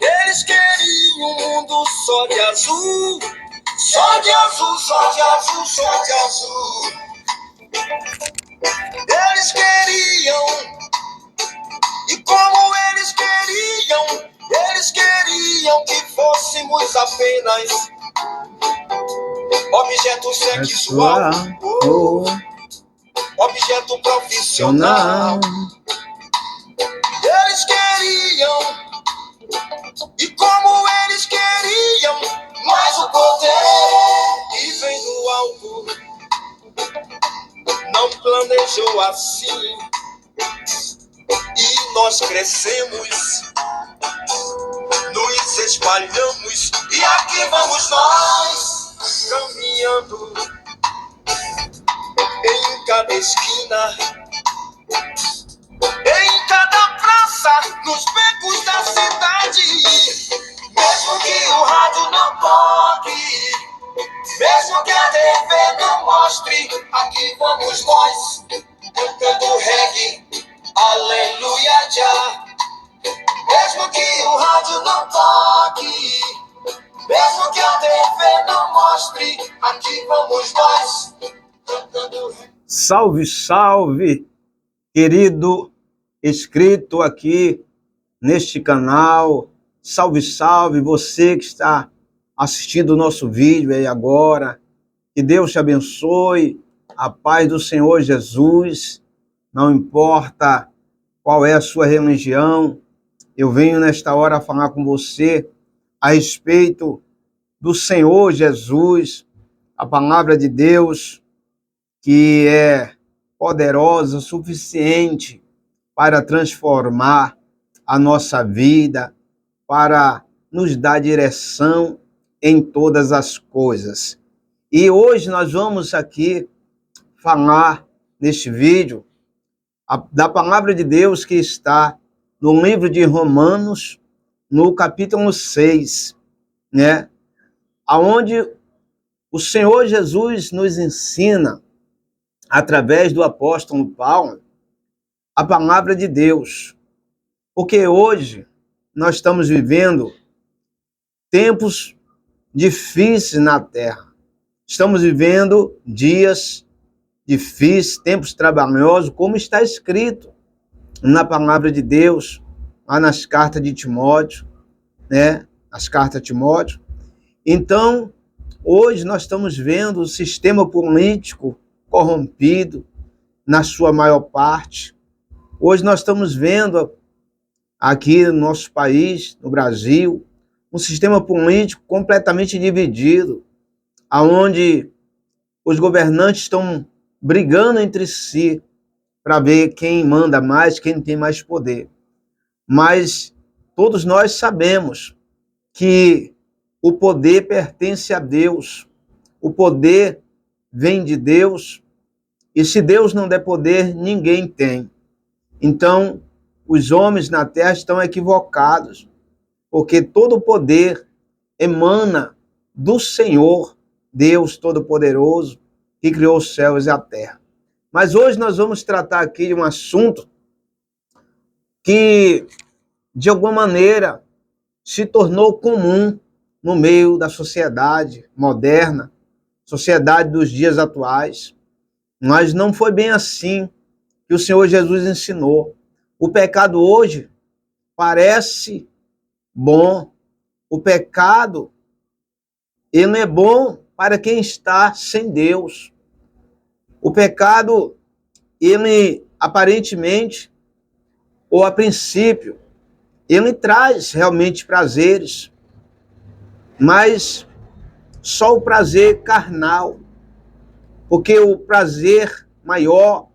Eles queriam um mundo só de azul, só de azul, só de azul, só de azul. Eles queriam, e como eles queriam que fôssemos apenas objeto sexual, objeto profissional. Eles queriam, e como eles queriam, mas o poder que vem do alto não planejou assim. E nós crescemos, nos espalhamos, e aqui vamos nós, caminhando em cada esquina, em cada praça, nos becos da cidade. Mesmo que o rádio não toque, mesmo que a TV não mostre, aqui vamos nós, cantando reggae, aleluia, já. Mesmo que o rádio não toque, mesmo que a TV não mostre, aqui vamos nós, cantando reggae. Salve, salve, querido inscrito aqui neste canal. Salve, salve, você que está assistindo o nosso vídeo aí agora. Que Deus te abençoe, a paz do Senhor Jesus. Não importa qual é a sua religião, eu venho nesta hora falar com você a respeito do Senhor Jesus, a palavra de Deus, que é poderosa, suficiente para transformar a nossa vida, para nos dar direção em todas as coisas. E hoje nós vamos aqui falar, neste vídeo, da palavra de Deus que está no livro de Romanos, no capítulo 6, né? Onde o Senhor Jesus nos ensina, através do apóstolo Paulo, a palavra de Deus. Porque hoje nós estamos vivendo tempos difíceis na Terra. Estamos vivendo dias difíceis, tempos trabalhosos, como está escrito na palavra de Deus, lá nas cartas de Timóteo, né? As cartas de Timóteo. Então, hoje nós estamos vendo o sistema político corrompido, na sua maior parte. Hoje nós estamos vendo aqui no nosso país, no Brasil, um sistema político completamente dividido, onde os governantes estão brigando entre si para ver quem manda mais, quem tem mais poder. Mas todos nós sabemos que o poder pertence a Deus, o poder vem de Deus, e se Deus não der poder, ninguém tem. Então, os homens na terra estão equivocados, porque todo o poder emana do Senhor, Deus Todo-Poderoso, que criou os céus e a terra. Mas hoje nós vamos tratar aqui de um assunto que, de alguma maneira, se tornou comum no meio da sociedade moderna, sociedade dos dias atuais. Mas não foi bem assim que o Senhor Jesus ensinou. O pecado hoje parece bom. O pecado, ele não é bom para quem está sem Deus. O pecado, ele aparentemente, ou a princípio, ele traz realmente prazeres, mas só o prazer carnal, porque o prazer maior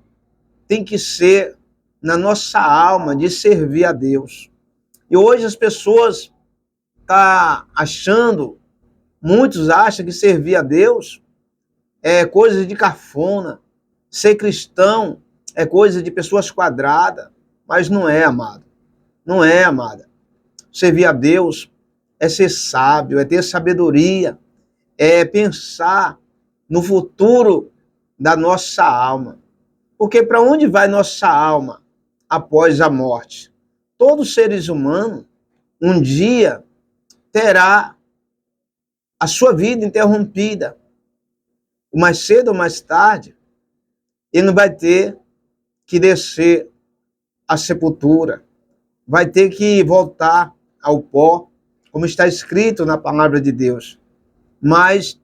tem que ser na nossa alma, de servir a Deus. E hoje as pessoas estão achando, muitos acham que servir a Deus é coisa de cafona, ser cristão é coisa de pessoas quadradas, mas não é, amado. Não é, amada. Servir a Deus é ser sábio, é ter sabedoria, é pensar no futuro da nossa alma. Porque para onde vai nossa alma após a morte? Todo seres humano um dia terá a sua vida interrompida. Mais cedo ou mais tarde, ele vai ter que descer à sepultura, vai ter que voltar ao pó, como está escrito na palavra de Deus. Mas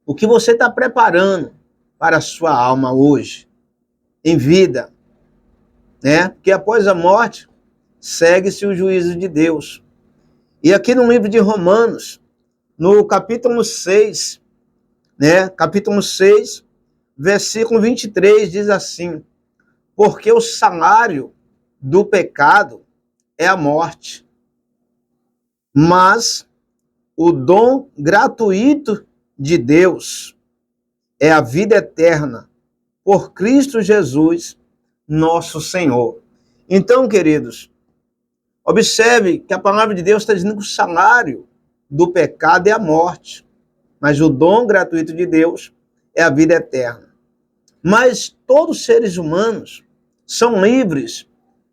o que você está preparando para a sua alma hoje, em vida, né? Porque após a morte, segue-se o juízo de Deus. E aqui no livro de Romanos, no capítulo 6, né? Capítulo 6, versículo 23, diz assim: porque o salário do pecado é a morte, mas o dom gratuito de Deus é a vida eterna por Cristo Jesus, nosso Senhor. Então, queridos, observe que a palavra de Deus está dizendo que o salário do pecado é a morte, mas o dom gratuito de Deus é a vida eterna. Mas todos os seres humanos são livres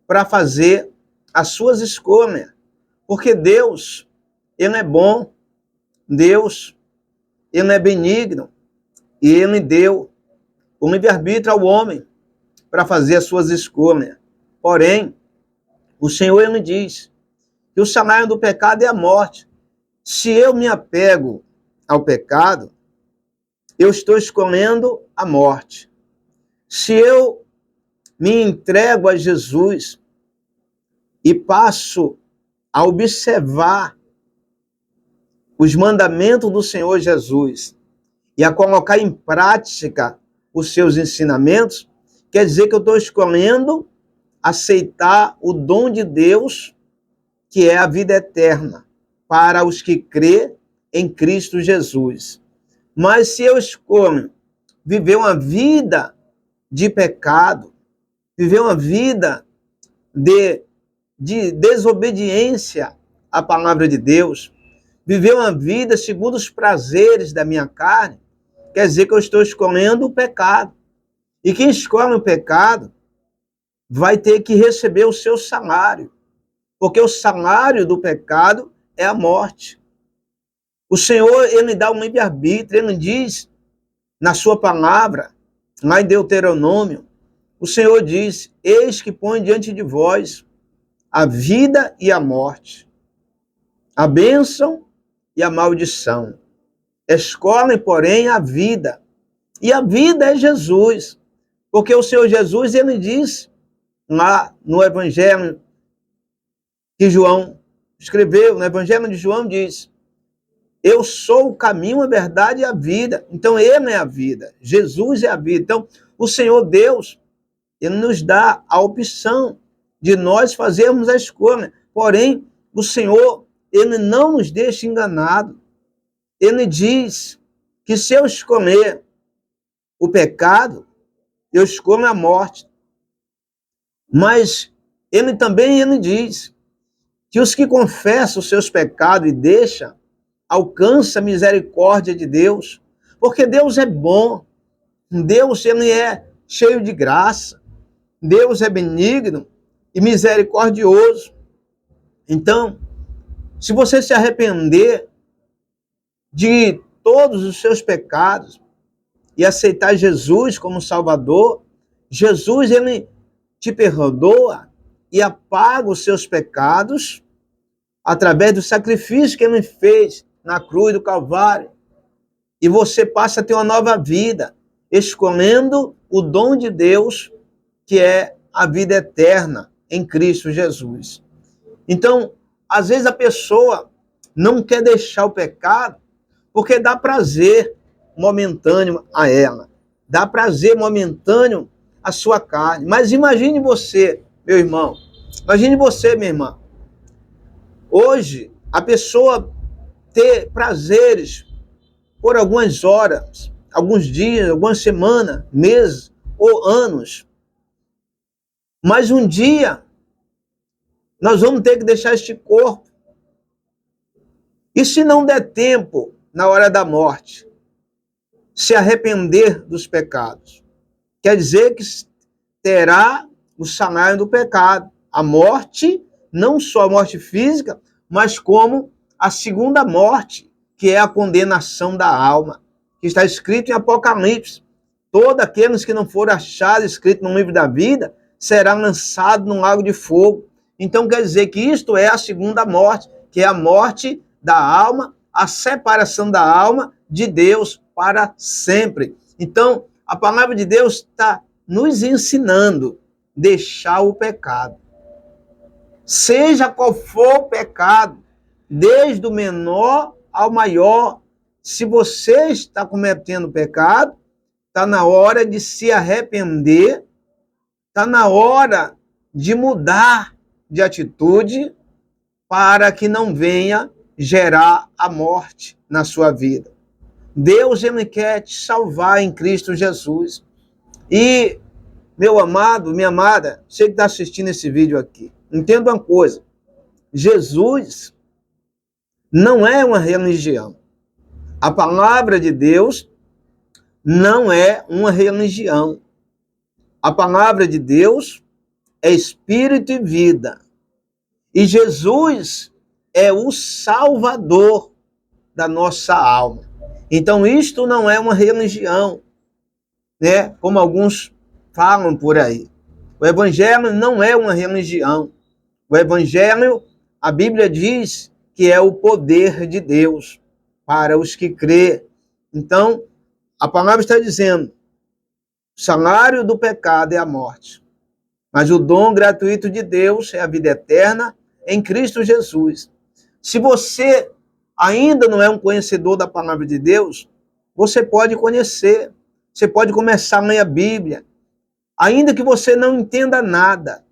para fazer as suas escolhas, porque Deus, ele é bom, Deus, ele é benigno, e ele deu o livre-arbítrio ao homem para fazer as suas escolhas. Porém, o Senhor, ele diz que o salário do pecado é a morte. Se eu me apego ao pecado, eu estou escolhendo a morte. Se eu me entrego a Jesus e passo a observar os mandamentos do Senhor Jesus e a colocar em prática os seus ensinamentos, quer dizer que eu estou escolhendo aceitar o dom de Deus, que é a vida eterna, para os que crê em Cristo Jesus. Mas se eu escolho viver uma vida de pecado, viver uma vida de desobediência à palavra de Deus, viver uma vida segundo os prazeres da minha carne, quer dizer que eu estou escolhendo o pecado. E quem escolhe o pecado vai ter que receber o seu salário, porque o salário do pecado é a morte. O Senhor, ele dá um livre-arbítrio, ele diz na sua palavra, lá em Deuteronômio, o Senhor diz: eis que põe diante de vós a vida e a morte, a bênção e a maldição. Escolhem, porém, a vida. E a vida é Jesus. Porque o Senhor Jesus, ele diz lá no Evangelho que João escreveu, no Evangelho de João diz: eu sou o caminho, a verdade e a vida. Então, ele é a vida. Jesus é a vida. Então, o Senhor Deus, ele nos dá a opção de nós fazermos a escolha. Porém, o Senhor, ele não nos deixa enganado. Ele diz que se eu escolher o pecado, eu escolho a morte. Mas ele também diz que os que confessam os seus pecados e deixam, alcançam a misericórdia de Deus, porque Deus é bom, Deus ele é cheio de graça, Deus é benigno e misericordioso. Então, se você se arrepender de todos os seus pecados e aceitar Jesus como Salvador, Jesus ele te perdoa e apaga os seus pecados através do sacrifício que ele fez na cruz do Calvário. E você passa a ter uma nova vida, escolhendo o dom de Deus, que é a vida eterna em Cristo Jesus. Então, às vezes a pessoa não quer deixar o pecado porque dá prazer momentâneo a ela, dá prazer momentâneo à sua carne. Mas imagine você, meu irmão, imagine você, minha irmã, hoje a pessoa ter prazeres por algumas horas, alguns dias, algumas semanas, meses ou anos. Mas um dia nós vamos ter que deixar este corpo. E se não der tempo na hora da morte? se arrepender dos pecados. Quer dizer que terá o salário do pecado, a morte, não só a morte física, mas como a segunda morte, que é a condenação da alma, que está escrito em Apocalipse. Todos aqueles que não forem achados escritos no livro da vida serão lançados num lago de fogo. Então quer dizer que isto é a segunda morte, que é a morte da alma, a separação da alma de Deus para sempre. Então, a palavra de Deus está nos ensinando a deixar o pecado. Seja qual for o pecado, desde o menor ao maior, se você está cometendo pecado, está na hora de se arrepender, está na hora de mudar de atitude para que não venha gerar a morte na sua vida. Deus, ele quer te salvar em Cristo Jesus. E, meu amado, minha amada, você que está assistindo esse vídeo aqui, entenda uma coisa, Jesus não é uma religião. A palavra de Deus não é uma religião. A palavra de Deus é espírito e vida. E Jesus é o Salvador da nossa alma. Então, isto não é uma religião, né? Como alguns falam por aí. O Evangelho não é uma religião. O Evangelho, a Bíblia diz que é o poder de Deus para os que crê. Então, a palavra está dizendo, o salário do pecado é a morte, mas o dom gratuito de Deus é a vida eterna em Cristo Jesus. Se você ainda não é um conhecedor da palavra de Deus, você pode conhecer, você pode começar a ler a Bíblia, ainda que você não entenda nada.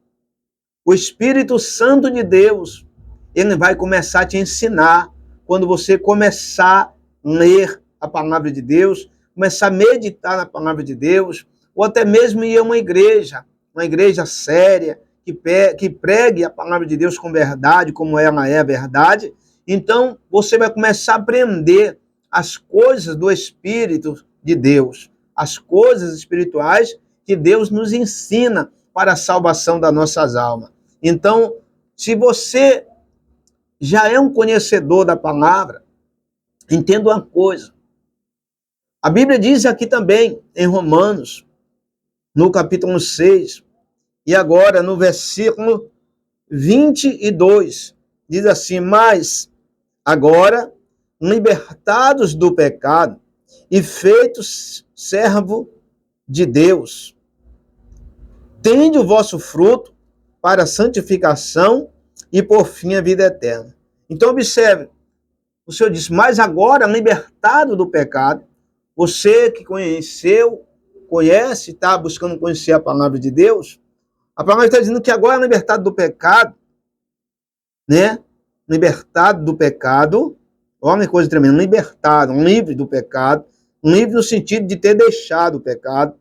O Espírito Santo de Deus, ele vai começar a te ensinar quando você começar a ler a palavra de Deus, começar a meditar na palavra de Deus, ou até mesmo ir a uma igreja séria, que pregue a palavra de Deus com verdade, como ela é a verdade. Então, você vai começar a aprender as coisas do Espírito de Deus, as coisas espirituais que Deus nos ensina para a salvação das nossas almas. Então, se você já é um conhecedor da palavra, entenda uma coisa. A Bíblia diz aqui também, em Romanos, no capítulo 6, e agora no versículo 22, diz assim, mas agora, libertados do pecado e feitos servo de Deus, tende o vosso fruto para a santificação e por fim a vida eterna. Então observe, o Senhor disse, mas agora, libertado do pecado, você que conhece, está buscando conhecer a palavra de Deus, a palavra está dizendo que agora é libertado do pecado, né? Libertado do pecado, olha que coisa tremenda, libertado, livre do pecado, livre no sentido de ter deixado o pecado,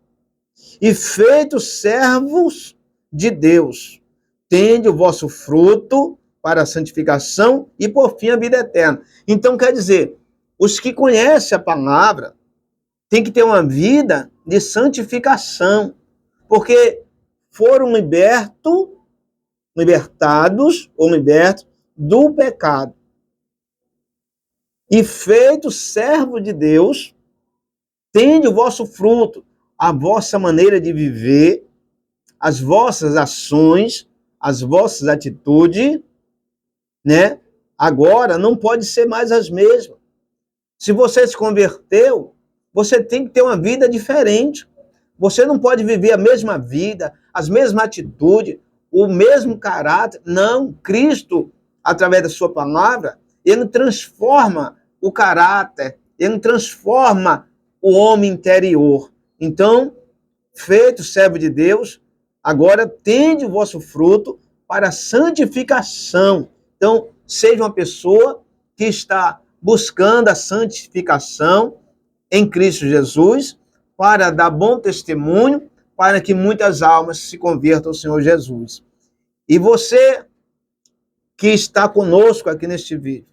e feitos servos de Deus, tende o vosso fruto para a santificação e por fim a vida eterna. Então quer dizer, os que conhecem a palavra têm que ter uma vida de santificação, porque foram libertados do pecado e feitos servo de Deus, tende o vosso fruto, a vossa maneira de viver, as vossas ações, as vossas atitudes, né? Agora não pode ser mais as mesmas. Se você se converteu, você tem que ter uma vida diferente. Você não pode viver a mesma vida, as mesmas atitudes, o mesmo caráter. Não, Cristo, através da sua palavra, ele transforma o caráter, ele transforma o homem interior. Então, feito servo de Deus, agora tende o vosso fruto para a santificação. Então, seja uma pessoa que está buscando a santificação em Cristo Jesus, para dar bom testemunho, para que muitas almas se convertam ao Senhor Jesus. E você que está conosco aqui neste vídeo,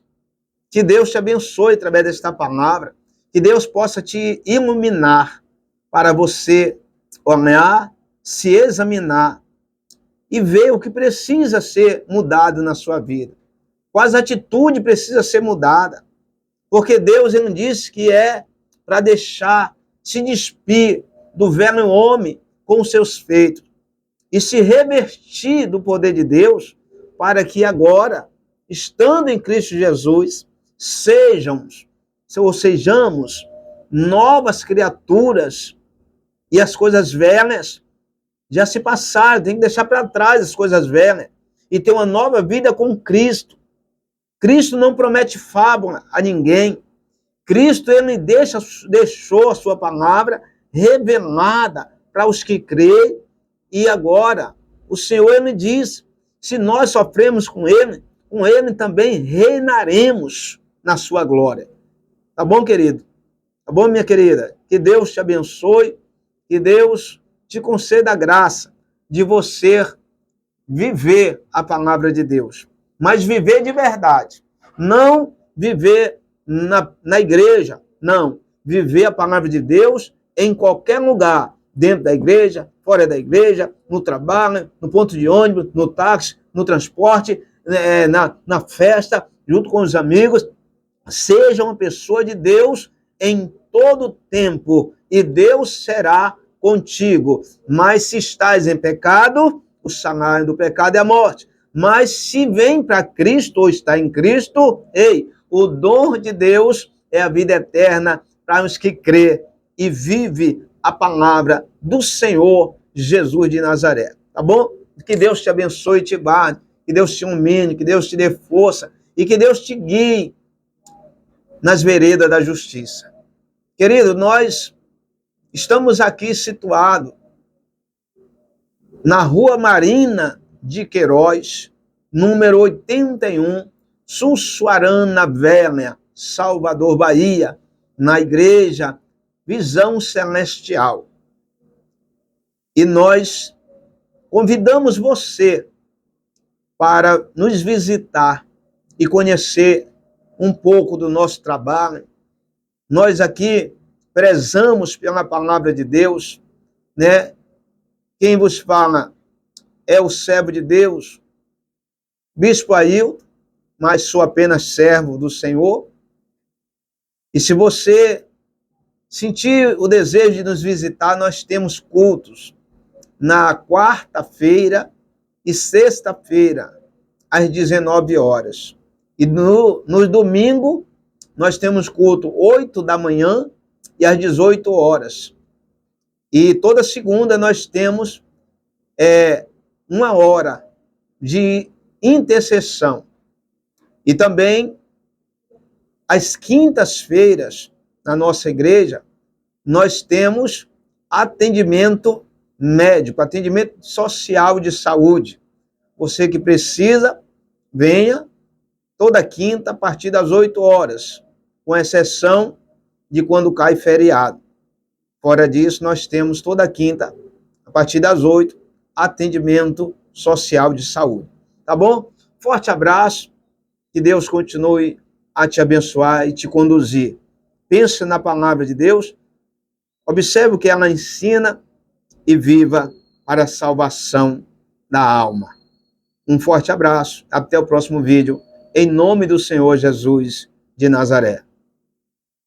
que Deus te abençoe através desta palavra, que Deus possa te iluminar para você olhar, se examinar e ver o que precisa ser mudado na sua vida. Quais atitudes precisa ser mudada. Porque Deus, ele disse que é para deixar, se despir do velho homem com os seus feitos e se revestir do poder de Deus para que agora, estando em Cristo Jesus, sejamos novas criaturas e as coisas velhas já se passaram, tem que deixar para trás as coisas velhas e ter uma nova vida com Cristo. Cristo não promete fábula a ninguém. Cristo, ele deixou a sua palavra revelada para os que creem. E agora, o Senhor, ele diz, se nós sofremos com ele também reinaremos na sua glória. Tá bom, querido? Tá bom, minha querida? Que Deus te abençoe, que Deus te conceda a graça de você viver a palavra de Deus. Mas viver de verdade. Não viver na igreja, não. Viver a palavra de Deus em qualquer lugar. Dentro da igreja, fora da igreja, no trabalho, no ponto de ônibus, no táxi, no transporte, na festa, junto com os amigos. Seja uma pessoa de Deus em todo tempo e Deus será contigo. Mas se estás em pecado, o salário do pecado é a morte. Mas se vem para Cristo ou está em Cristo, o dom de Deus é a vida eterna para os que crê e vive a palavra do Senhor Jesus de Nazaré. Tá bom? Que Deus te abençoe e te guarde, que Deus te ilumine, que Deus te dê força e que Deus te guie nas veredas da justiça. Querido, nós estamos aqui situados na Rua Marina de Queiroz, número 81, Sussuarana Velha, Salvador, Bahia, na igreja Visão Celestial. E nós convidamos você para nos visitar e conhecer um pouco do nosso trabalho. Nós aqui prezamos pela palavra de Deus, né? Quem vos fala é o servo de Deus, Bispo Ailton, mas sou apenas servo do Senhor. E se você sentir o desejo de nos visitar, nós temos cultos na quarta-feira e sexta-feira, às 19 horas. E no domingo, nós temos culto 8 da manhã e às 18 horas. E toda segunda nós temos 1 hora de intercessão. E também, às quintas-feiras, na nossa igreja, nós temos atendimento médico, atendimento social de saúde. Você que precisa, venha toda quinta a partir das 8 horas, com exceção de quando cai feriado. Fora disso, nós temos toda quinta, a partir das 8, atendimento social de saúde. Tá bom? Forte abraço, que Deus continue a te abençoar e te conduzir. Pense na palavra de Deus, observe o que ela ensina e viva para a salvação da alma. Um forte abraço, até o próximo vídeo, em nome do Senhor Jesus de Nazaré.